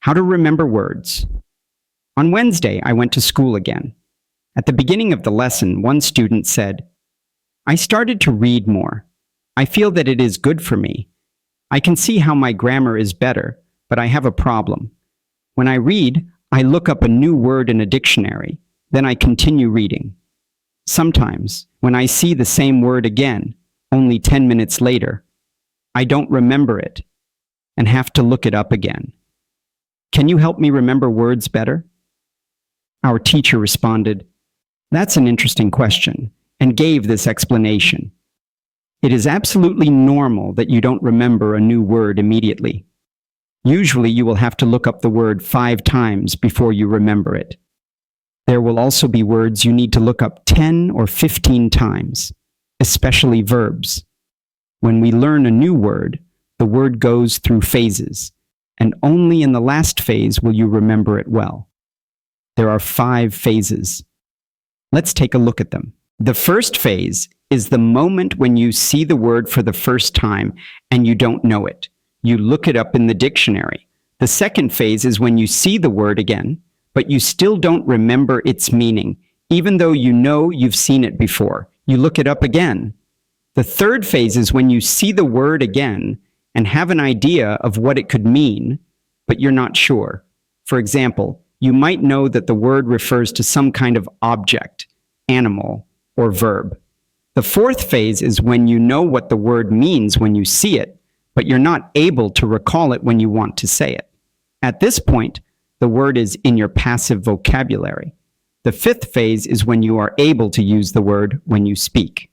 How to remember words. On Wednesday, I went to school again. At the beginning of the lesson, one student said, "I started to read more. I feel that it is good for me. I can see how my grammar is better, but I have a problem. When I read, I look up a new word in a dictionary, then I continue reading. Sometimes, when I see the same word again, only 10 minutes later, I don't remember it and have to look it up again. Can you help me remember words better?" Our teacher responded, "That's an interesting question," and gave this explanation. It is absolutely normal that you don't remember a new word immediately. Usually you will have to look up the word 5 times before you remember it. There will also be words you need to look up 10 or 15 times, especially verbs. When we learn a new word, the word goes through phases, and only in the last phase will you remember it well. There are 5 phases. Let's take a look at them. The first phase is the moment when you see the word for the first time and you don't know it. You look it up in the dictionary. The second phase is when you see the word again, but you still don't remember its meaning, even though you know you've seen it before. You look it up again. The third phase is when you see the word again and have an idea of what it could mean, but you're not sure. For example, you might know that the word refers to some kind of object, animal, or verb. The fourth phase is when you know what the word means when you see it, but you're not able to recall it when you want to say it. At this point, the word is in your passive vocabulary. The fifth phase is when you are able to use the word when you speak.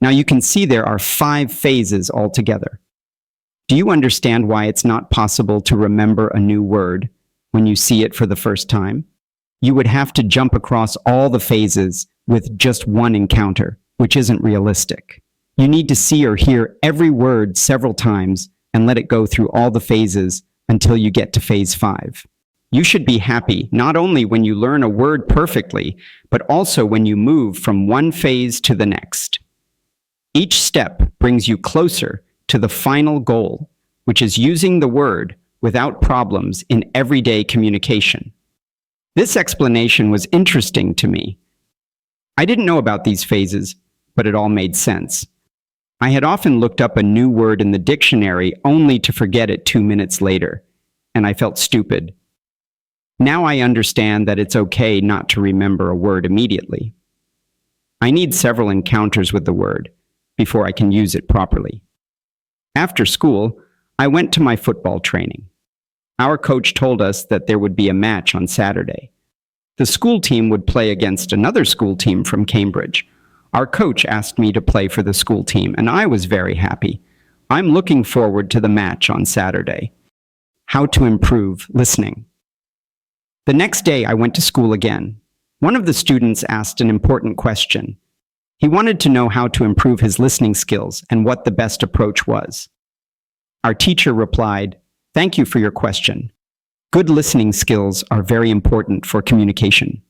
Now you can see there are 5 phases altogether. Do you understand why it's not possible to remember a new word when you see it for the first time? You would have to jump across all the phases with just one encounter, which isn't realistic. You need to see or hear every word several times and let it go through all the phases until you get to phase 5. You should be happy not only when you learn a word perfectly, but also when you move from one phase to the next. Each step brings you closer to the final goal, which is using the word without problems in everyday communication. This explanation was interesting to me. I didn't know about these phases, but it all made sense. I had often looked up a new word in the dictionary only to forget it 2 minutes later, and I felt stupid. Now I understand that it's okay not to remember a word immediately. I need several encounters with the word before I can use it properly. After school, I went to my football training. Our coach told us that there would be a match on Saturday. The school team would play against another school team from Cambridge. Our coach asked me to play for the school team, and I was very happy. I'm looking forward to the match on Saturday. How to improve listening. The next day, I went to school again. One of the students asked an important question. He wanted to know how to improve his listening skills and what the best approach was. Our teacher replied, "Thank you for your question. Good listening skills are very important for communication.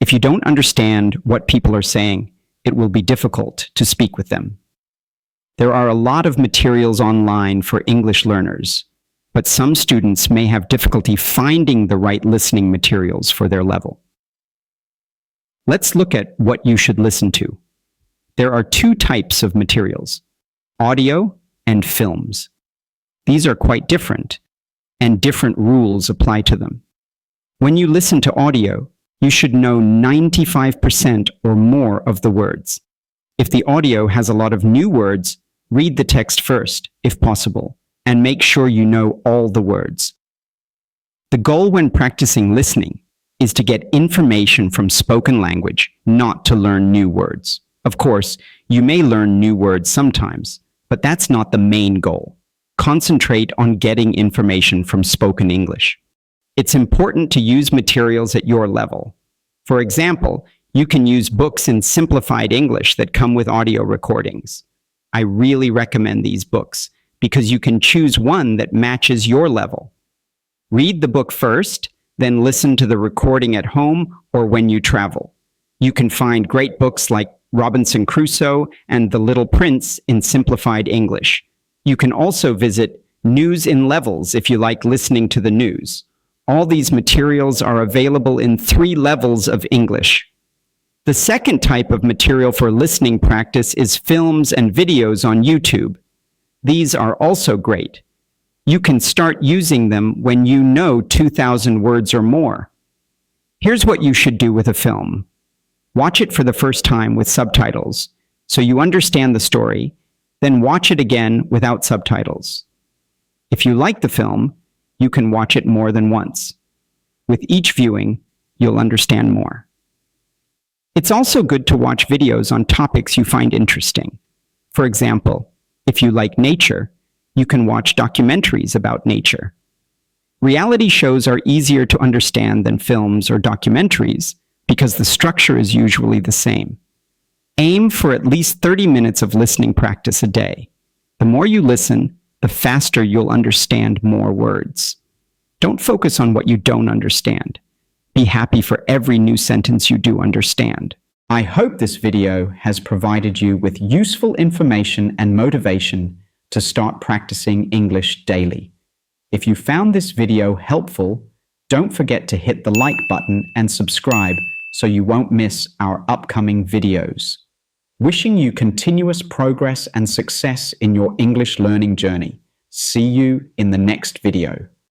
If you don't understand what people are saying, it will be difficult to speak with them. There are a lot of materials online for English learners, but some students may have difficulty finding the right listening materials for their level." Let's look at what you should listen to. There are 2 types of materials, audio and films. These are quite different, and different rules apply to them. When you listen to audio, you should know 95% or more of the words. If the audio has a lot of new words, read the text first, if possible, and make sure you know all the words. The goal when practicing listening is to get information from spoken language, not to learn new words. Of course, you may learn new words sometimes, but that's not the main goal. Concentrate on getting information from spoken English. It's important to use materials at your level. For example, you can use books in simplified English that come with audio recordings. I really recommend these books because you can choose one that matches your level. Read the book first, then listen to the recording at home or when you travel. You can find great books like Robinson Crusoe and The Little Prince in simplified English. You can also visit News in levels if you like listening to the news. All these materials are available in 3 levels of English. The second type of material for listening practice is films and videos on YouTube. These are also great. You can start using them when you know 2,000 words or more. Here's what you should do with a film. Watch it for the first time with subtitles, so you understand the story, then watch it again without subtitles. If you like the film, you can watch it more than once. With each viewing, you'll understand more. It's also good to watch videos on topics you find interesting. For example, if you like nature, you can watch documentaries about nature. Reality shows are easier to understand than films or documentaries because the structure is usually the same. Aim for at least 30 minutes of listening practice a day. The more you listen, the faster you'll understand more words. Don't focus on what you don't understand. Be happy for every new sentence you do understand. I hope this video has provided you with useful information and motivation to start practicing English daily. If you found this video helpful, don't forget to hit the like button and subscribe so you won't miss our upcoming videos. Wishing you continuous progress and success in your English learning journey. See you in the next video.